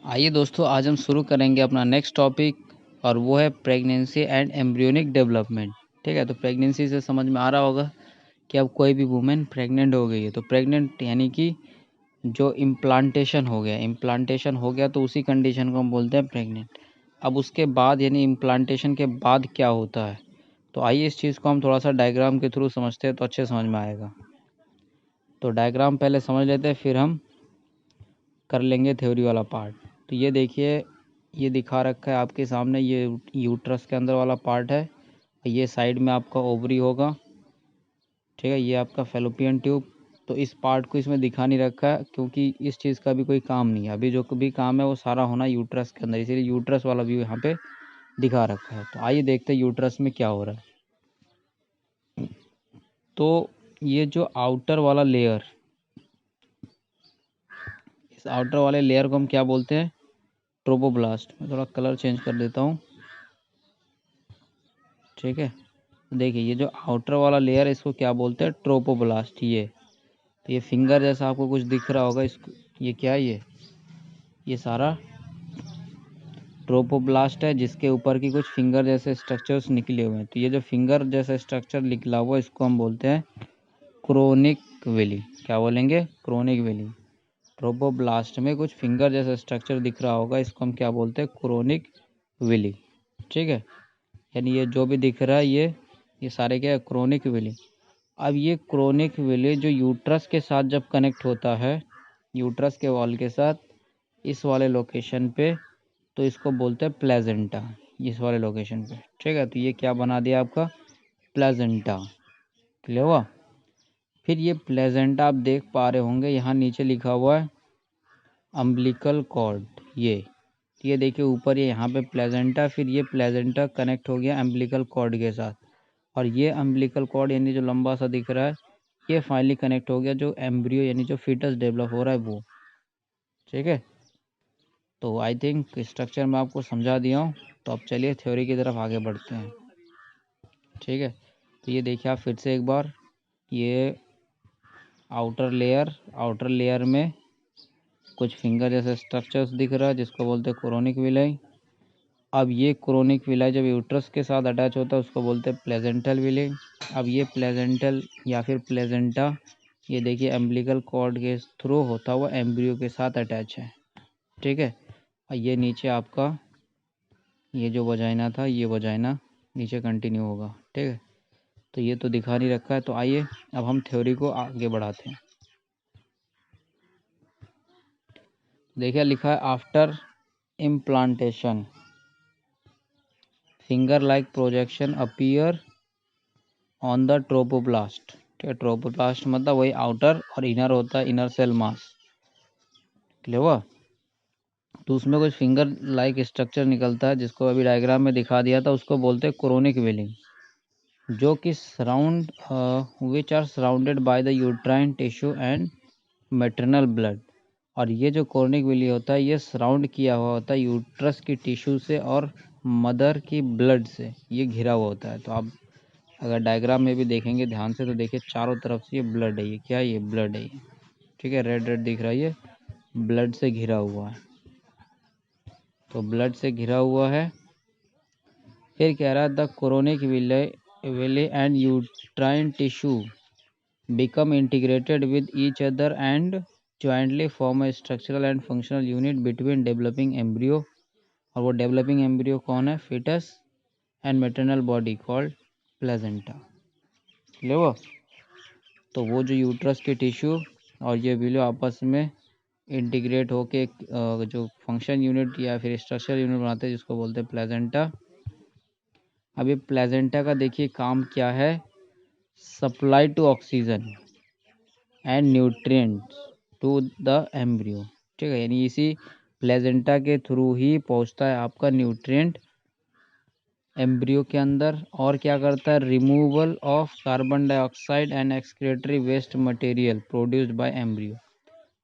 आइए दोस्तों, आज हम शुरू करेंगे अपना नेक्स्ट टॉपिक और वो है प्रेगनेंसी एंड एम्ब्रियोनिक डेवलपमेंट। ठीक है, तो प्रेगनेंसी से समझ में आ रहा होगा कि अब कोई भी वुमेन प्रेग्नेंट हो गई है तो प्रेग्नेंट यानी कि जो इम्प्लांटेशन हो गया तो उसी कंडीशन को हम बोलते हैं प्रेग्नेंट। अब उसके बाद यानी इम्प्लांटेशन के बाद क्या होता है, तो आइए इस चीज़ को हम थोड़ा सा डायग्राम के थ्रू समझते हैं तो अच्छे समझ में आएगा। तो डायग्राम पहले समझ लेते हैं, फिर हम कर लेंगे थ्योरी वाला पार्ट। तो ये देखिए, ये दिखा रखा है आपके सामने, ये यूट्रस के अंदर वाला पार्ट है। ये साइड में आपका ओवरी होगा, ठीक है, ये आपका फेलोपियन ट्यूब। तो इस पार्ट को इसमें दिखा नहीं रखा है क्योंकि इस चीज़ का भी कोई काम नहीं है। अभी जो भी काम है वो सारा होना यूट्रस के अंदर, इसीलिए यूट्रस वाला व्यू यहाँ पे दिखा रखा है। तो आइए देखते हैं यूट्रस में क्या हो रहा है। तो ये जो आउटर वाला लेयर, इस आउटर वाले लेयर को हम क्या बोलते हैं? ट्रोपोब्लास्ट। मैं थोड़ा कलर चेंज कर देता हूँ, ठीक है। देखिए, ये जो आउटर वाला लेयर है इसको क्या बोलते हैं? ट्रोपोब्लास्ट। ये तो ये फिंगर जैसा आपको कुछ दिख रहा होगा, इसको ये क्या है? ये सारा ट्रोपोब्लास्ट है जिसके ऊपर की कुछ फिंगर जैसे स्ट्रक्चर्स निकले हुए हैं। तो ये जो फिंगर जैसा स्ट्रक्चर निकला हुआ इसको हम बोलते हैं क्रोनिक विली। क्या बोलेंगे? Chronic Willie. ट्रोपोब्लास्ट में कुछ फिंगर जैसा स्ट्रक्चर दिख रहा होगा, इसको हम क्या बोलते हैं? Chronic villi. ठीक है, यानी ये जो भी दिख रहा है ये सारे क्या है? Chronic villi. अब ये क्रोनिक विली जो यूट्रस के साथ जब कनेक्ट होता है, यूट्रस के वॉल के साथ, इस वाले लोकेशन पे, तो इसको बोलते हैं प्लेजेंटा। इस वाले लोकेशन पे, ठीक है। तो ये क्या बना दिया आपका? प्लेजेंटा। क्लियर हुआ? फिर ये प्लेजेंटा आप देख पा रहे होंगे, यहाँ नीचे लिखा हुआ है अम्बिलिकल कॉर्ड। ये देखिए ऊपर, ये यहाँ पे प्लेजेंटा, फिर ये प्लेजेंटा कनेक्ट हो गया अम्बिलिकल कॉर्ड के साथ, और ये अम्बिलिकल कॉर्ड यानी जो लंबा सा दिख रहा है ये फाइनली कनेक्ट हो गया जो एम्ब्रियो यानी जो फीटस डेवलप हो रहा है वो। ठीक है, तो आई थिंक स्ट्रक्चर मैं आपको समझा दिया हूँ। तो अब चलिए थ्योरी की तरफ आगे बढ़ते हैं। ठीक है, तो ये देखिए आप फिर से एक बार, ये आउटर लेयर में कुछ फिंगर जैसे स्ट्रक्चर्स दिख रहा है जिसको बोलते हैं क्रोनिक विलाई। अब ये क्रोनिक विलाई जब यूट्रस के साथ अटैच होता है उसको बोलते हैं प्लेजेंटल विलाई। अब ये प्लेजेंटल या फिर प्लेजेंटा, ये देखिए एम्बिलिकल कॉर्ड के थ्रू होता हुआ एम्ब्रियो के साथ अटैच है। ठीक है, और ये नीचे आपका ये जो वजाइना था, ये वजाइना नीचे कंटिन्यू होगा। ठीक है, तो ये तो दिखा नहीं रखा है। तो आइए अब हम थ्योरी को आगे बढ़ाते हैं। देखिए लिखा है after implantation finger like projection appear on the trophoblast. ठीक है, ट्रोपोब्लास्ट मतलब वही आउटर और इनर होता है, इनर सेल मास। क्लियर हुआ? तो उसमें कुछ फिंगर लाइक स्ट्रक्चर निकलता है जिसको अभी डायग्राम में दिखा दिया था, उसको बोलते हैं क्रोनिक विलिंग, जो कि surround which are surrounded by the uterine tissue and maternal blood. और ये जो क्रोनिक विली होता है ये सराउंड किया हुआ होता है यूट्रस की टिश्यू से और मदर की ब्लड से, ये घिरा हुआ होता है। तो आप अगर डायग्राम में भी देखेंगे ध्यान से तो देखिए चारों तरफ से ये ब्लड है, ये क्या है? ये ब्लड है ये। ठीक है, रेड रेड दिख रहा है, ये ब्लड से घिरा हुआ है। तो ब्लड से घिरा हुआ है। फिर कह रहा है the chronic villi and uterine tissue become integrated with each other and jointly form a structural and functional unit between developing embryo। और वो developing embryo कौन है? fetus and maternal body called placenta। Clear हुआ? तो वो जो uterus के tissue और ये विलो आपस में इंटीग्रेट होके जो फंक्शन यूनिट या फिर स्ट्रक्चर यूनिट बनाते हैं जिसको बोलते हैं प्लेजेंटा। अब ये प्लेजेंटा का देखिए काम क्या है? Supply to oxygen and nutrients to the embryo. ठीक है, यानी इसी प्लेजेंटा के थ्रू ही पहुंचता है आपका न्यूट्रिएंट एम्ब्रियो के अंदर। और क्या करता है? Removal of carbon dioxide and excretory waste material produced by embryo.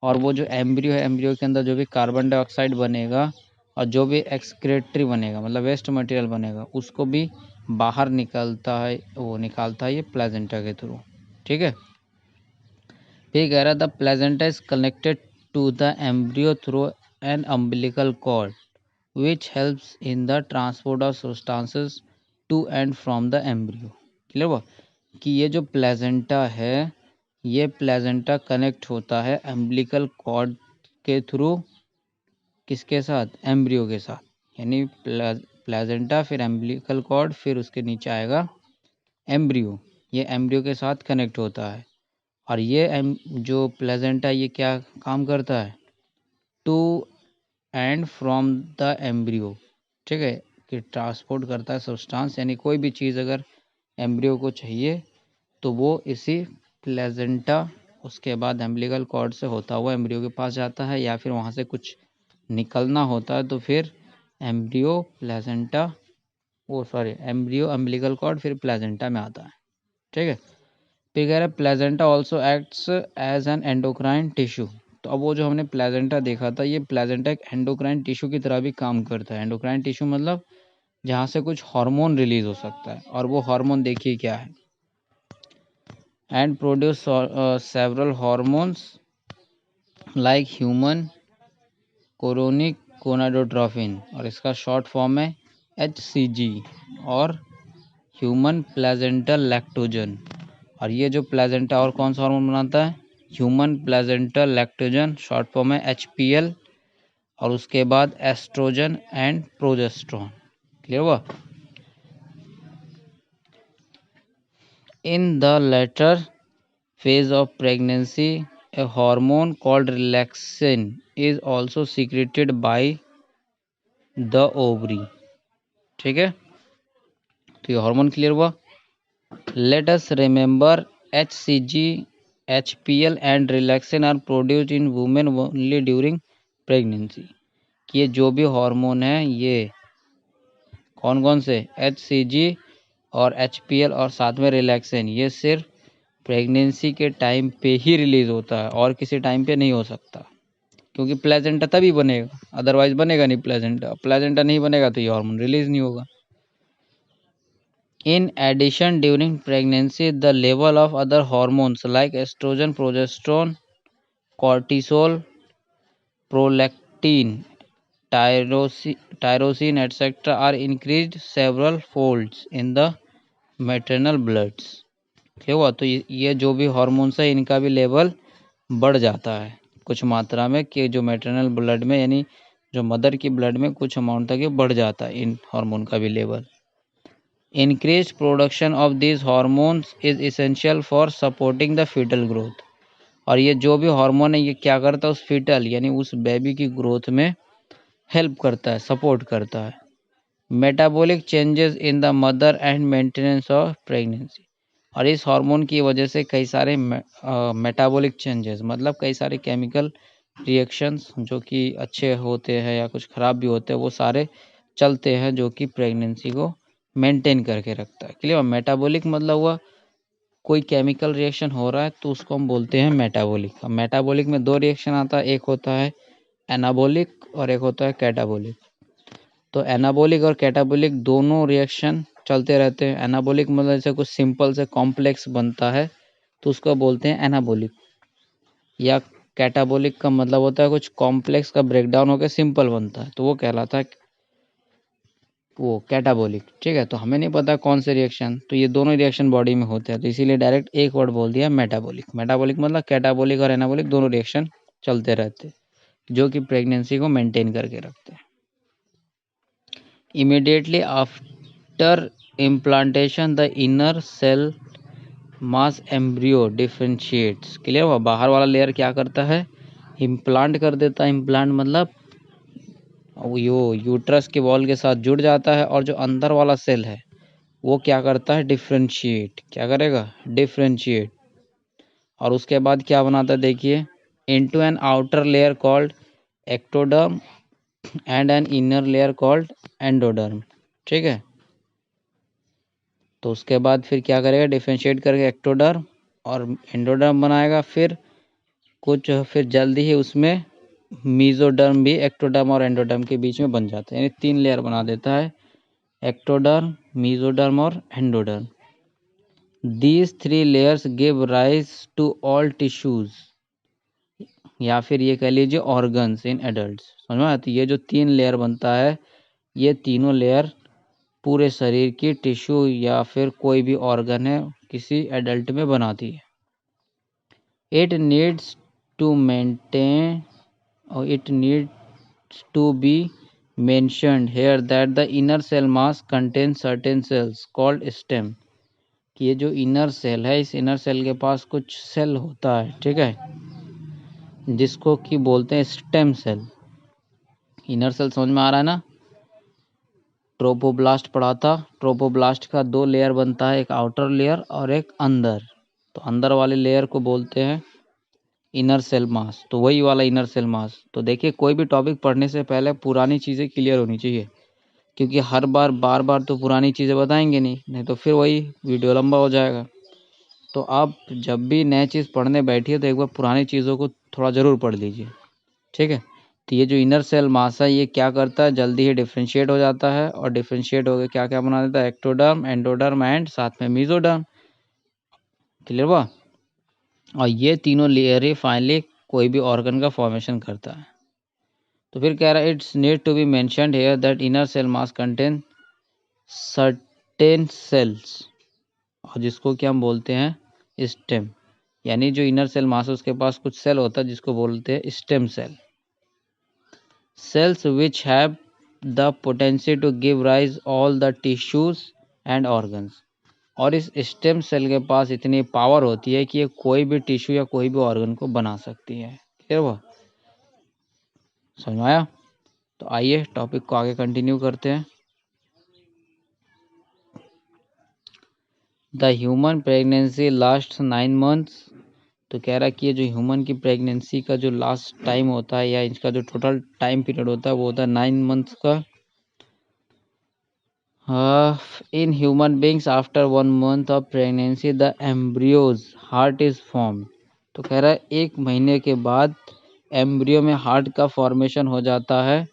और वो जो एम्ब्रियो है, एम्ब्रियो के अंदर जो भी कार्बन डाइऑक्साइड बनेगा और जो भी एक्सक्रीटरी बनेगा मतलब वेस्ट मटेरियल बनेगा, उसको भी बाहर निकलता है, वो निकालता है ये प्लेजेंटा के थ्रू। ठीक है, फिर कह रहा था placenta is connected to the embryo through an umbilical cord which helps in the transport of substances to and from the embryo। Clear हुआ कि ये जो प्लेजेंटा है, ये प्लेजेंटा कनेक्ट होता है अम्बिलिकल कॉर्ड के थ्रू किसके साथ, एम्ब्रियो के साथ, यानी प्लेजेंटा फिर एम्बिलिकल कॉर्ड फिर उसके नीचे आएगा एम्ब्रियो, ये एम्ब्रियो के साथ कनेक्ट होता है। और ये जो प्लेजेंटा ये क्या काम करता है, to and from the embryo, ठीक है, कि ट्रांसपोर्ट करता है सब्सटेंस, यानी कोई भी चीज़ अगर एम्ब्रियो को चाहिए तो वो इसी प्लेजेंटा उसके बाद एम्बिलिकल कॉर्ड से होता हुआ एम्ब्रियो के पास जाता है, या फिर वहाँ से कुछ निकलना होता है तो फिर embryo placenta embryo umbilical cord फिर प्लेजेंटा में आता है। ठीक है, फिर कह रहे placenta also acts as an endocrine tissue. तो अब वो जो हमने प्लेजेंटा देखा था, ये प्लेजेंटा एक एंडोक्राइन टिश्यू की तरह भी काम करता है। एंडोक्राइन टिश्यू मतलब जहाँ से कुछ हार्मोन रिलीज हो सकता है, और वो हार्मोन देखिए क्या है, and produce several hormones like human chorionic gonadotrophin, और इसका शॉर्ट फॉर्म है HCG, और ह्यूमन प्लेजेंटल लैक्टोजन। और ये जो प्लेजेंटा और कौन सा हार्मोन बनाता है, human placental lactogen, short form है HPL, और उसके बाद एस्ट्रोजन एंड प्रोजेस्ट्रॉन। क्लियर हुआ। In the later phase of pregnancy, a hormone called relaxin is also secreted by the ovary। ठीक है, तो ये हार्मोन क्लियर हुआ। Let us remember HCG, HPL and relaxin are produced in women only during pregnancy। कि ये जो भी hormone है, ये कौन कौन से, HCG और HPL और साथ में रिलैक्सिन, ये सिर्फ प्रेगनेंसी के टाइम पे ही रिलीज होता है और किसी टाइम पे नहीं हो सकता, क्योंकि प्लेजेंटा तभी बनेगा, अदरवाइज बनेगा नहीं। प्लेजेंटा नहीं बनेगा तो ये हार्मोन रिलीज नहीं होगा। In addition during pregnancy the level of other hormones like estrogen, progesterone, cortisol, prolactin, tyrosine etcetera are increased several folds in the maternal bloods. ठीक हुआ, तो ये जो भी हार्मोन्स है इनका भी लेवल बढ़ जाता है कुछ मात्रा में, कि जो मैटरनल ब्लड में यानी जो मदर की ब्लड में कुछ अमाउंट तक ये बढ़ जाता है इन हार्मोन का भी level. Increase production of this hormones is essential for supporting the foetal growth. और ये जो भी हार्मोन है ये क्या करता है, उस फीटल यानी उस बेबी की ग्रोथ में हेल्प करता है, सपोर्ट करता है। Metabolic changes in the mother and maintenance of pregnancy. और इस हार्मोन की वजह से कई सारे मेटाबॉलिक चेंजेस मतलब कई सारे केमिकल रिएक्शंस जो कि अच्छे होते हैं या कुछ ख़राब भी होते हैं, वो सारे चलते हैं जो कि प्रेगनेंसी को मेंटेन करके रखता है। क्लियर। मेटाबॉलिक मतलब हुआ कोई केमिकल रिएक्शन हो रहा है तो उसको हम बोलते हैं मेटाबॉलिक। अब मेटाबॉलिक में दो रिएक्शन आता है, एक होता है एनाबॉलिक और एक होता है कैटाबॉलिक। तो एनाबॉलिक और कैटाबॉलिक दोनों रिएक्शन चलते रहते हैं। एनाबॉलिक मतलब जैसे कुछ सिंपल से कॉम्प्लेक्स बनता है तो उसको बोलते हैं एनाबॉलिक, या कैटाबॉलिक का मतलब होता है कुछ कॉम्प्लेक्स का ब्रेकडाउन होकर सिंपल बनता है तो वो कहलाता है वो कैटाबॉलिक। ठीक है, तो हमें नहीं पता कौन से रिएक्शन, तो ये दोनों रिएक्शन बॉडी में होते हैं तो इसीलिए डायरेक्ट एक वर्ड बोल दिया मेटाबॉलिक। मेटाबॉलिक मतलब कैटाबॉलिक और एनाबॉलिक दोनों रिएक्शन चलते रहते हैं जो कि प्रेगनेंसी को मेंटेन करके रखते हैं। Immediately after implantation, the inner cell mass embryo differentiates। Clear हुआ। बाहर वाला लेयर क्या करता है, इम्प्लांट कर देता है। इम्प्लांट मतलब यो यूट्रस के वॉल के साथ जुड़ जाता है, और जो अंदर वाला सेल है वो क्या करता है, डिफ्रेंशिएट। क्या करेगा, डिफ्रेंशिएट। और उसके बाद क्या बनाता है देखिए, into an outer layer called ectoderm and an inner layer called endoderm. ठीक है, तो उसके बाद फिर क्या करेगा, डिफरेंशिएट करके एक्टोडर्म और एंडोडर्म बनाएगा। फिर जल्दी ही उसमें मीजोडर्म भी एक्टोडर्म और एंडोडर्म के बीच में बन जाता है, यानी 3 लेयर बना देता है, एक्टोडर्म, मीजोडर्म और endoderm. These 3 layers give rise to all tissues. या फिर ये कह लीजिए ऑर्गन्स इन एडल्ट। समझ में आती है? ये जो 3 लेयर बनता है, ये तीनों लेयर पूरे शरीर की टिश्यू या फिर कोई भी ऑर्गन है किसी एडल्ट में बनाती है। इट नीड्स टू मेंटेन और it needs to be mentioned here that the inner cell mass contains certain cells called stem। कि ये जो इनर सेल है, इस इनर सेल के पास कुछ सेल होता है, ठीक है, जिसको कि बोलते हैं स्टेम सेल। इनर सेल समझ में आ रहा है ना? ट्रोपोब्लास्ट पढ़ा था। ट्रोपोब्लास्ट का 2 लेयर बनता है, एक आउटर लेयर और एक अंदर। तो अंदर वाले लेयर को बोलते हैं इनर सेल मास। तो वही वाला इनर सेल मास। तो देखिए, कोई भी टॉपिक पढ़ने से पहले पुरानी चीज़ें क्लियर होनी चाहिए, क्योंकि हर बार बार तो पुरानी चीज़ें बताएंगे नहीं तो फिर वही वीडियो लंबा हो जाएगा। तो आप जब भी नई चीज़ पढ़ने बैठिए तो एक बार पुरानी चीज़ों को थोड़ा ज़रूर पढ़ लीजिए, ठीक है। तो ये जो इनर सेल मास है, ये क्या करता है, जल्दी ही डिफ्रेंशिएट हो जाता है, और डिफ्रेंशिएट होकर क्या क्या बना देता है, एक्टोडर्म, एंडोडर्म एंड साथ में मीजोडर्म। क्लियर हुआ? और ये तीनों लेयर ही फाइनली कोई भी ऑर्गन का फॉर्मेशन करता है। तो फिर कह रहा है it's need to be mentioned here that inner cell mass contain certain cells, और जिसको क्या हम बोलते हैं स्टेम। यानी जो इनर सेल मास है उसके पास कुछ सेल होता है जिसको बोलते हैं stem cell. cells which have the potency to give rise all the tissues and organs। और इस स्टेम सेल के पास इतनी पावर होती है कि ये कोई भी टिश्यू या कोई भी ऑर्गन को बना सकती है। क्लियर हुआ? समझ में आया? तो आइए टॉपिक को आगे कंटिन्यू करते हैं। The human pregnancy last 9 months। तो कह रहा है कि ये जो ह्यूमन की प्रेगनेंसी का जो लास्ट टाइम होता है या इसका जो टोटल टाइम पीरियड होता है वो होता है 9 months का। In human beings after 1 month of pregnancy the embryos heart is form. तो कह रहा है 1 महीने के बाद एम्ब्रियो में हार्ट का फॉर्मेशन हो जाता है।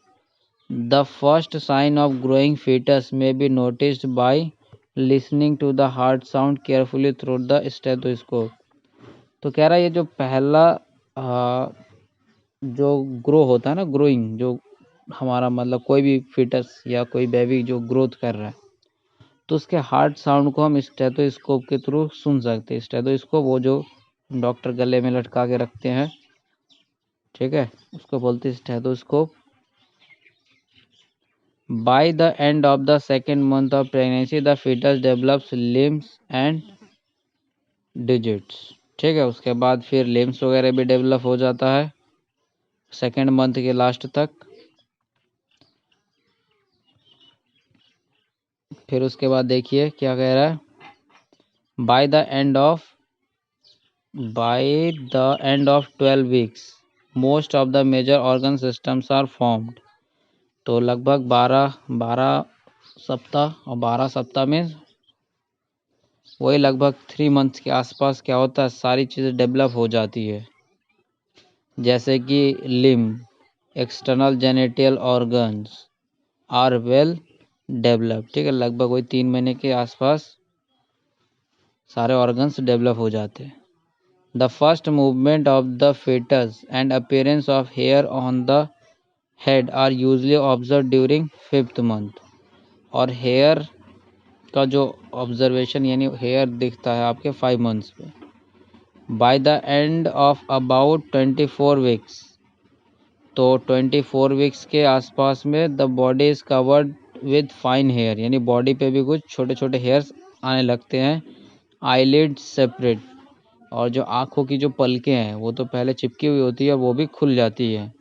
The first sign of growing foetus may be noticed by listening to the heart sound carefully through the stethoscope. तो कह रहा है ये जो पहला जो ग्रो होता है ना, ग्रोइंग, जो हमारा मतलब कोई भी फीटस या कोई बेबी जो ग्रोथ कर रहा है, तो उसके हार्ट साउंड को हम स्टेथोस्कोप के थ्रू सुन सकते हैं। स्टेथोस्कोप वो जो डॉक्टर गले में लटका के रखते हैं, ठीक है, उसको बोलते हैं stethoscope. By the end of the 2nd month of pregnancy the fetus develops limbs and digits. ठीक है, उसके बाद फिर लिम्स वगैरह भी डेवलप हो जाता है 2nd month के लास्ट तक। फिर उसके बाद देखिए क्या कह रहा है, by the end of 12 weeks most of the major organ systems are formed. तो लगभग 12 सप्ताह, और 12 सप्ताह में वही लगभग 3 months के आसपास क्या होता है, सारी चीज़ें डेवलप हो जाती है। जैसे कि limb, external genital organs are well develop. ठीक है, लगभग वही 3 महीने के आसपास सारे ऑर्गन्स डेवलप हो जाते हैं। The first movement of the fetus and appearance of hair on the head are usually observe during 5th month। और हेयर का जो ऑब्जर्वेशन यानी हेयर दिखता है आपके 5 months पे। By the end of about 24 weeks, तो 24 weeks के आसपास में the body is covered with fine hair, यानी बॉडी पे भी कुछ छोटे छोटे हेयर्स आने लगते हैं। आईलिड सेपरेट, और जो आँखों की जो पलकें हैं वो तो पहले चिपकी हुई होती है, वो भी खुल जाती है।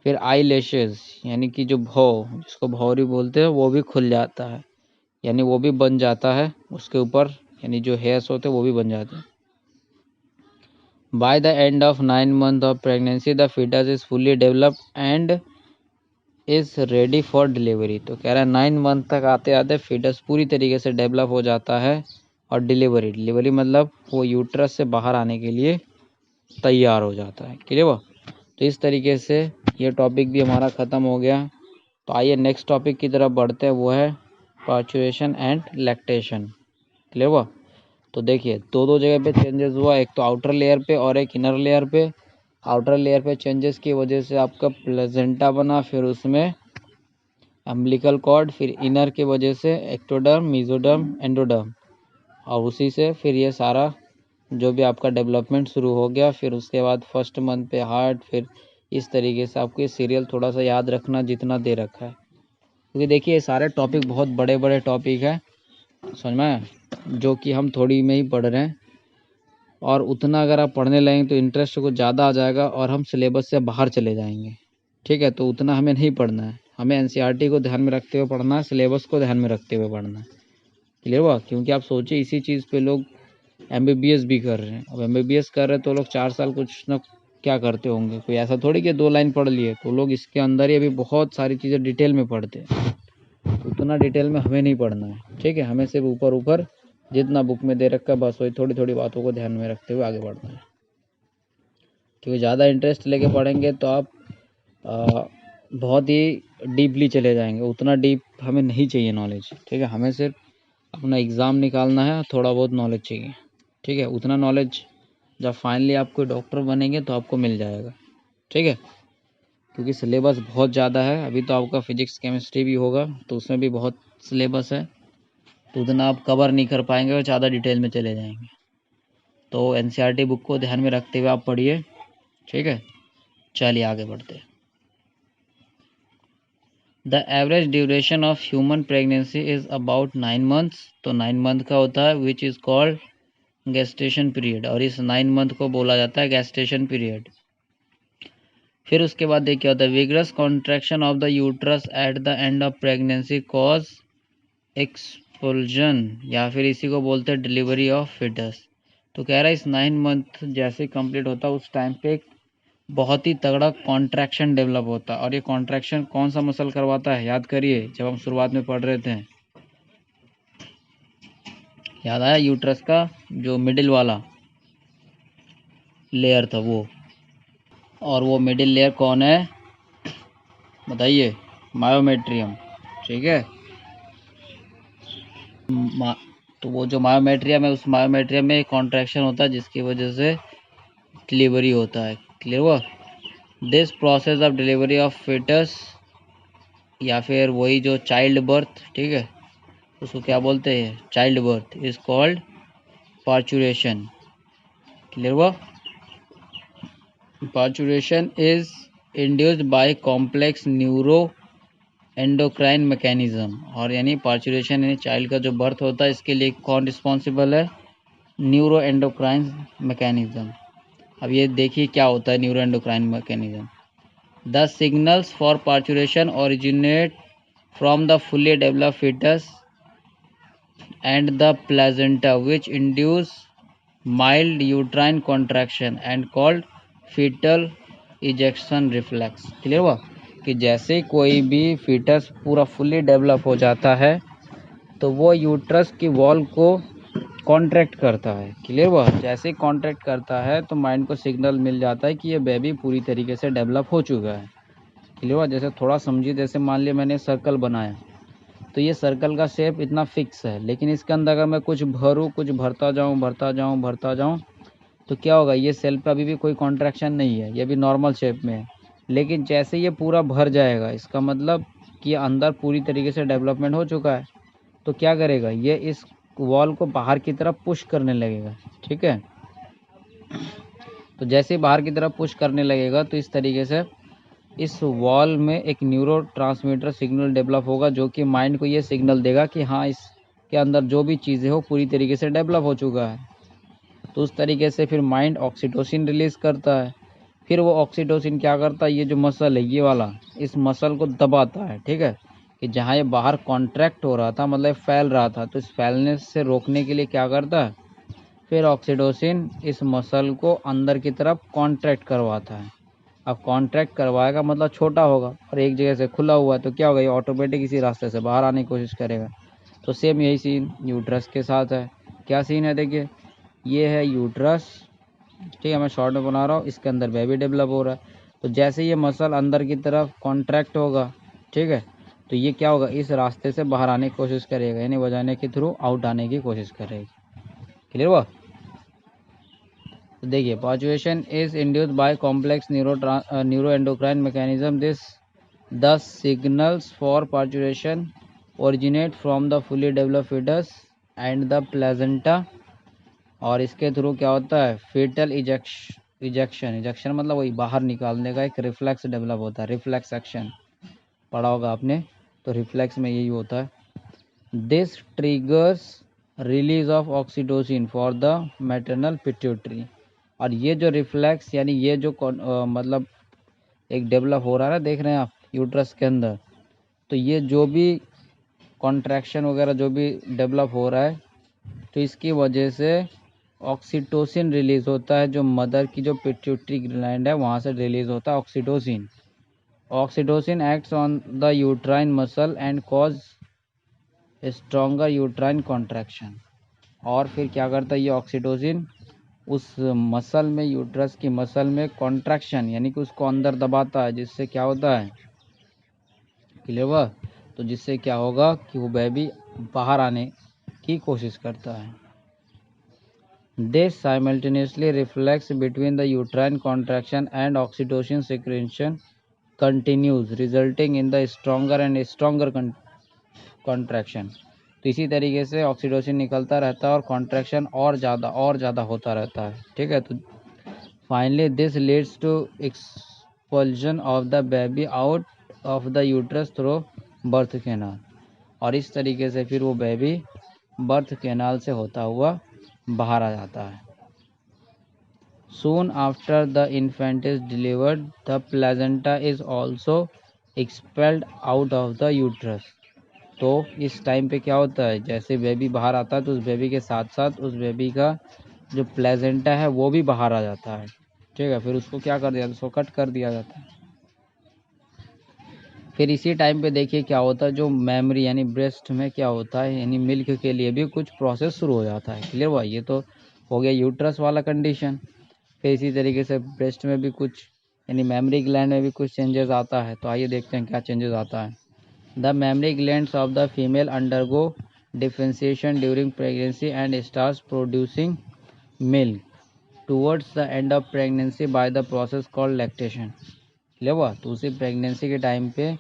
फिर आई लैशेस, यानी कि जो भौं, जिसको भौरी बोलते हैं, वो भी खुल जाता है, यानी वो भी बन जाता है उसके ऊपर, यानी जो हेयर्स होते हैं वो भी बन जाते हैं। By the end of 9 month of pregnancy the fetus is fully developed and is ready for delivery. तो कह रहा है 9 month तक आते आते फीटस पूरी तरीके से डेवलप हो जाता है, और डिलीवरी मतलब वो यूट्रस से बाहर आने के लिए तैयार हो जाता है। क्लियर हुआ? तो इस तरीके से ये टॉपिक भी हमारा ख़त्म हो गया। तो आइए नेक्स्ट टॉपिक की तरफ बढ़ते हैं, वो है पार्चुएशन एंड लैक्टेशन। क्लियर हुआ? तो देखिए दो जगह पे चेंजेस हुआ, एक तो आउटर लेयर पे और एक इनर लेयर पे। आउटर लेयर पे चेंजेस की वजह से आपका प्लेजेंटा बना, फिर उसमें अम्बिलिकल कॉर्ड, फिर इनर की वजह से एक्टोडर्म, मेसोडर्म, एंडोडर्म, और उसी से फिर ये सारा जो भी आपका डेवलपमेंट शुरू हो गया। फिर उसके बाद फर्स्ट मंथ पे हार्ट, फिर इस तरीके से आपको ये सीरियल थोड़ा सा याद रखना जितना दे रखा है, क्योंकि देखिए ये सारे टॉपिक बहुत बड़े बड़े टॉपिक है, समझ में, जो कि हम थोड़ी में ही पढ़ रहे हैं, और उतना अगर आप पढ़ने लगेंगे तो इंटरेस्ट को ज़्यादा आ जाएगा और हम सिलेबस से बाहर चले जाएंगे। ठीक है, तो उतना हमें नहीं पढ़ना है, हमें एनसीईआरटी को ध्यान में रखते हुए पढ़ना है, सिलेबस को ध्यान में रखते हुए पढ़ना है। क्लियर हुआ? क्योंकि आप सोचिए इसी चीज़ पे लोग एमबीबीएस भी कर रहे हैं। अब एमबीबीएस कर रहे हैं तो लोग 4 साल कुछ ना क्या करते होंगे, कोई ऐसा थोड़ी कि 2 लाइन पढ़ लिए, तो लोग इसके अंदर ही अभी बहुत सारी चीज़ें डिटेल में पढ़ते हैं। तो उतना डिटेल में हमें नहीं पढ़ना है, ठीक है, हमें सिर्फ ऊपर ऊपर जितना बुक में दे रखा है बस वही थोड़ी थोड़ी बातों को ध्यान में रखते हुए आगे बढ़ना है। क्योंकि ज़्यादा इंटरेस्ट लेके पढ़ेंगे तो आप बहुत ही डीपली चले जाएंगे, उतना डीप हमें नहीं चाहिए नॉलेज। ठीक है, हमें सिर्फ अपना एग्ज़ाम निकालना है, थोड़ा बहुत नॉलेज चाहिए। ठीक है, उतना नॉलेज जब फाइनली आप कोई डॉक्टर बनेंगे तो आपको मिल जाएगा। ठीक है, क्योंकि सिलेबस बहुत ज़्यादा है। अभी तो आपका फिजिक्स केमिस्ट्री भी होगा तो उसमें भी बहुत सिलेबस है, तो उतना आप कवर नहीं कर पाएंगे और ज़्यादा डिटेल में चले जाएंगे। तो एनसीईआरटी बुक को ध्यान में रखते हुए आप पढ़िए। ठीक है, चलिए आगे बढ़ते हैं। The average duration of human pregnancy is about 9 months. तो 9 मंथ का होता है which is called gestation period, और इस 9 मंथ को बोला जाता है गेस्टेशन पीरियड। फिर उसके बाद देखिए क्या होता है, vigorous contraction of the uterus at the end of pregnancy cause expulsion, या फिर इसी को बोलते हैं डिलीवरी ऑफ फिटस। तो कह रहा है इस 9 मंथ जैसे कंप्लीट होता है उस टाइम पे एक बहुत ही तगड़ा कॉन्ट्रैक्शन डेवलप होता है। और ये कॉन्ट्रैक्शन कौन सा मसल करवाता है, याद करिए, जब हम शुरुआत में पढ़ रहे थे, याद आया, यूट्रस का जो मिडिल वाला लेयर था वो, और वो मिडिल लेयर कौन है बताइए, मायोमेट्रियम। ठीक है, तो वो जो मायोमेट्रियम है, उस मायोमेट्रियम में कॉन्ट्रैक्शन होता है जिसकी वजह से डिलीवरी होता है। क्लियर हुआ? This process of delivery of fetus, या फिर वही जो चाइल्ड बर्थ, ठीक है, उसको क्या बोलते हैं, child birth, is called parturition. Clear हुआ? Parturition is induced by complex neuro endocrine mechanism, और यानी पार्चुरेशन यानी चाइल्ड का जो बर्थ होता है इसके लिए कौन रिस्पॉन्सिबल है, न्यूरो एंडोक्राइन मैकेनिज्म। अब ये देखिए क्या होता है neuro endocrine mechanism. The signals for parturition originate from the fully developed fetus and the placenta, which induce mild uterine contraction and called fetal ejection reflex। Clear हुआ? कि जैसे कोई भी फीटस पूरा फुल्ली डेवलप हो जाता है तो वो यूट्रस की वॉल को कॉन्ट्रैक्ट करता है। क्लियर हुआ? जैसे कॉन्ट्रैक्ट करता है तो माइंड को सिग्नल मिल जाता है कि ये बेबी पूरी तरीके से डेवलप हो चुका है। क्लियर हुआ? जैसे थोड़ा समझिए, जैसे मान लिया मैंने सर्कल बनाया, तो ये सर्कल का शेप इतना फिक्स है, लेकिन इसके अंदर अगर मैं कुछ भरूँ, कुछ भरता जाऊँ तो क्या होगा, ये सेल पे अभी भी कोई कॉन्ट्रैक्शन नहीं है, ये भी नॉर्मल शेप में है। लेकिन जैसे ये पूरा भर जाएगा, इसका मतलब कि अंदर पूरी तरीके से डेवलपमेंट हो चुका है, तो क्या करेगा, ये इस वॉल को बाहर की तरफ पुश करने लगेगा। ठीक है, तो जैसे बाहर की तरफ पुश करने लगेगा तो इस तरीके से इस वॉल में एक न्यूरो ट्रांसमीटर सिग्नल डेवलप होगा, जो कि माइंड को ये सिग्नल देगा कि हाँ इसके अंदर जो भी चीज़ें हो पूरी तरीके से डेवलप हो चुका है। तो उस तरीके से फिर माइंड ऑक्सीटोसिन रिलीज़ करता है। फिर वो ऑक्सीटोसिन क्या करता है, ये जो मसल है ये वाला, इस मसल को दबाता है। ठीक है, कि जहाँ ये बाहर कॉन्ट्रैक्ट हो रहा था, मतलब फैल रहा था, तो इस फैलने से रोकने के लिए क्या करता है, फिर ऑक्सीटोसिन इस मसल को अंदर की तरफ कॉन्ट्रैक्ट करवाता है। अब कॉन्ट्रैक्ट करवाएगा मतलब छोटा होगा, और एक जगह से खुला हुआ है तो क्या होगा, ये ऑटोमेटिक इसी रास्ते से बाहर आने की कोशिश करेगा। तो सेम यही सीन यूट्रस के साथ है। क्या सीन है, देखिए ये है यूट्रस, ठीक है, मैं शॉर्ट में बना रहा हूँ, इसके अंदर बेबी डेवलप हो रहा है। तो जैसे ये मसल अंदर की तरफ कॉन्ट्रैक्ट होगा, ठीक है, तो ये क्या होगा, इस रास्ते से बाहर आने की कोशिश करेगा, यानी वजाने के थ्रू आउट आने की कोशिश करेगी। क्लियर हुआ? तो देखिए, parturition is induced by complex neuroendocrine mechanism. This the signals for parturition originate from the fully developed foetus and the placenta, और इसके थ्रू क्या होता है, फीटल इजेक्शन मतलब वही बाहर निकालने का एक रिफ्लेक्स डेवलप होता है। रिफ्लेक्स एक्शन पढ़ा होगा आपने, तो रिफ्लेक्स में यही होता है। This triggers release of oxytocin for the maternal pituitary. और ये जो रिफ्लेक्स यानी ये जो मतलब एक डेवलप हो रहा है ना, देख रहे हैं आप यूट्रस के अंदर, तो ये जो भी कॉन्ट्रैक्शन वगैरह जो भी डेवलप हो रहा है, तो इसकी वजह से ऑक्सीटोसिन रिलीज होता है, जो मदर की जो पिट्यूटरी ग्लैंड है वहाँ से रिलीज होता है oxytocin. Oxytocin acts on the uterine muscle and cause stronger uterine contraction. और फिर क्या करता है ये ऑक्सीटोसिन, उस मसल में, यूट्रस की मसल में कॉन्ट्रैक्शन यानी कि उसको अंदर दबाता है, जिससे क्या होता है, क्लियर हुआ? तो जिससे क्या होगा कि वो बेबी बाहर आने की कोशिश करता है। This simultaneously reflects between the uterine contraction and oxytocin secretion continues, resulting in the stronger and stronger contraction। तो इसी तरीके से ऑक्सीटोसिन निकलता रहता है और कॉन्ट्रैक्शन और ज़्यादा होता रहता है, ठीक है। तो finally this leads to expulsion of the baby out of the uterus through birth canal, और इस तरीके से फिर वो बेबी बर्थ कैनाल से होता हुआ बाहर आ जाता है। Soon after the infant is delivered, the placenta is also expelled out of the uterus। तो इस टाइम पे क्या होता है, जैसे बेबी बाहर आता है तो उस बेबी के साथ साथ उस बेबी का जो प्लेजेंटा है वो भी बाहर आ जाता है, ठीक है। फिर उसको क्या कर दिया जाता है, उसको कट कर दिया जाता है। फिर इसी टाइम पे देखिए क्या होता है, जो मेमोरी यानी ब्रेस्ट में क्या होता है, यानी मिल्क के लिए भी कुछ प्रोसेस शुरू हो जाता है, क्लियर हुआ? ये तो हो गया यूट्रस वाला कंडीशन। फिर इसी तरीके से ब्रेस्ट में भी कुछ यानी मेमोरी ग्लैंड में भी कुछ चेंजेस आता है। तो आइए देखते हैं क्या चेंजेस आता है। The mammary glands of the female undergo differentiation during pregnancy and starts producing milk towards the end of pregnancy by the process called lactation. Clear हुआ? तो उसी प्रेगनेंसी के टाइम पे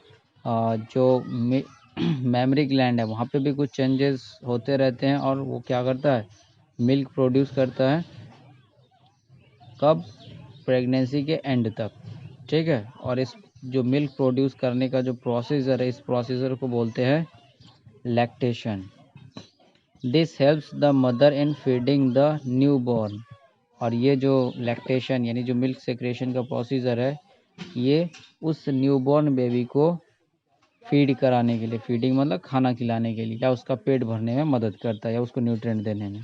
जो मेमोरी ग्लैंड है वहाँ पे भी कुछ चेंजेस होते रहते हैं, और वो क्या करता है, मिल्क प्रोड्यूस करता है। कब? प्रेगनेंसी के एंड तक, ठीक है। और इस जो मिल्क प्रोड्यूस करने का जो प्रोसीजर है, इस प्रोसीजर को बोलते हैं lactation. This helps the mother in feeding the new born. और ये जो लैक्टेशन यानी जो मिल्क सेक्रेशन का प्रोसीजर है, ये उस न्यूबॉर्न बेबी को फीड कराने के लिए, फीडिंग मतलब खाना खिलाने के लिए, या उसका पेट भरने में मदद करता है, या उसको न्यूट्रिएंट देने में।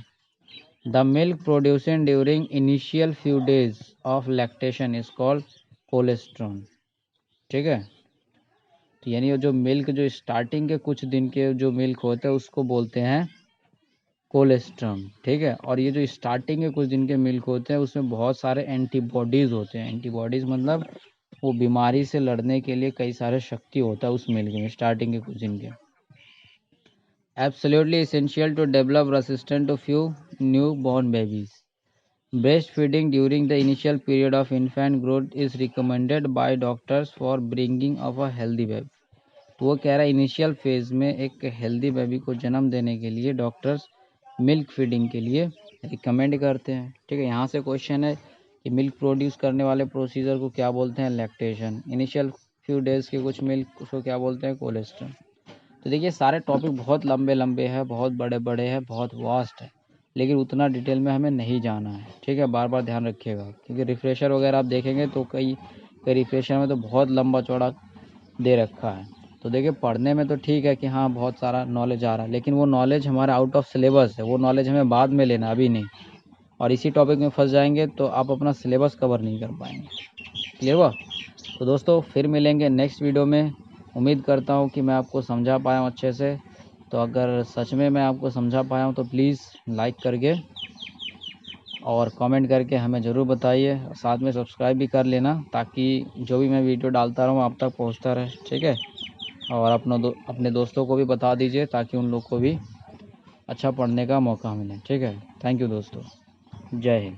The milk producing during initial few days of lactation is called colostrum, ठीक है। तो यानी जो मिल्क जो स्टार्टिंग के कुछ दिन के जो मिल्क होते हैं उसको बोलते हैं कोलेस्ट्रॉम, ठीक है। और ये जो स्टार्टिंग के कुछ दिन के मिल्क होते हैं उसमें बहुत सारे एंटीबॉडीज़ होते हैं। एंटीबॉडीज़ मतलब वो बीमारी से लड़ने के लिए कई सारे शक्ति होता है उस मिल्क में स्टार्टिंग के कुछ दिन के। Absolutely essential to develop resistant to few new born babies. Breastfeeding during the initial period of infant growth is recommended by doctors for bringing of a healthy baby। तो वो कह रहा है इनिशियल फेज में एक हेल्दी बेबी को जन्म देने के लिए डॉक्टर्स मिल्क फीडिंग के लिए रिकमेंड करते हैं, ठीक है। यहाँ से क्वेश्चन है कि मिल्क प्रोड्यूस करने वाले प्रोसीजर को क्या बोलते हैं, लैक्टेशन। इनिशियल फ्यू डेज के कुछ मिल्क उसको क्या बोलते हैं, कोलेस्ट्रॉल। तो देखिए सारे टॉपिक बहुत लंबे लंबे हैं, बहुत बड़े बड़े हैं, बहुत वास्ट है, लेकिन उतना डिटेल में हमें नहीं जाना है, ठीक है। बार बार ध्यान रखिएगा, क्योंकि रिफ्रेशर वगैरह आप देखेंगे तो कई रिफ्रेशर में तो बहुत लंबा चौड़ा दे रखा है। तो देखिए पढ़ने में तो ठीक है कि हाँ बहुत सारा नॉलेज आ रहा है, लेकिन वो नॉलेज हमारा आउट ऑफ सिलेबस है, वो नॉलेज हमें बाद में लेना, अभी नहीं। और इसी टॉपिक में फंस जाएंगे तो आप अपना सिलेबस कवर नहीं कर पाएंगे, क्लियर हुआ? तो दोस्तों फिर मिलेंगे नेक्स्ट वीडियो में। उम्मीद करता हूँ कि मैं आपको समझा पाया हूँ अच्छे से। तो अगर सच में मैं आपको समझा पाया हूँ तो प्लीज़ लाइक करके और कमेंट करके हमें ज़रूर बताइए। साथ में सब्सक्राइब भी कर लेना, ताकि जो भी मैं वीडियो डालता रहूँ आप तक पहुँचता रहे, ठीक है। और अपने दोस्तों को भी बता दीजिए, ताकि उन लोग को भी अच्छा पढ़ने का मौका मिले, ठीक है। थैंक यू दोस्तों, जय हिंद।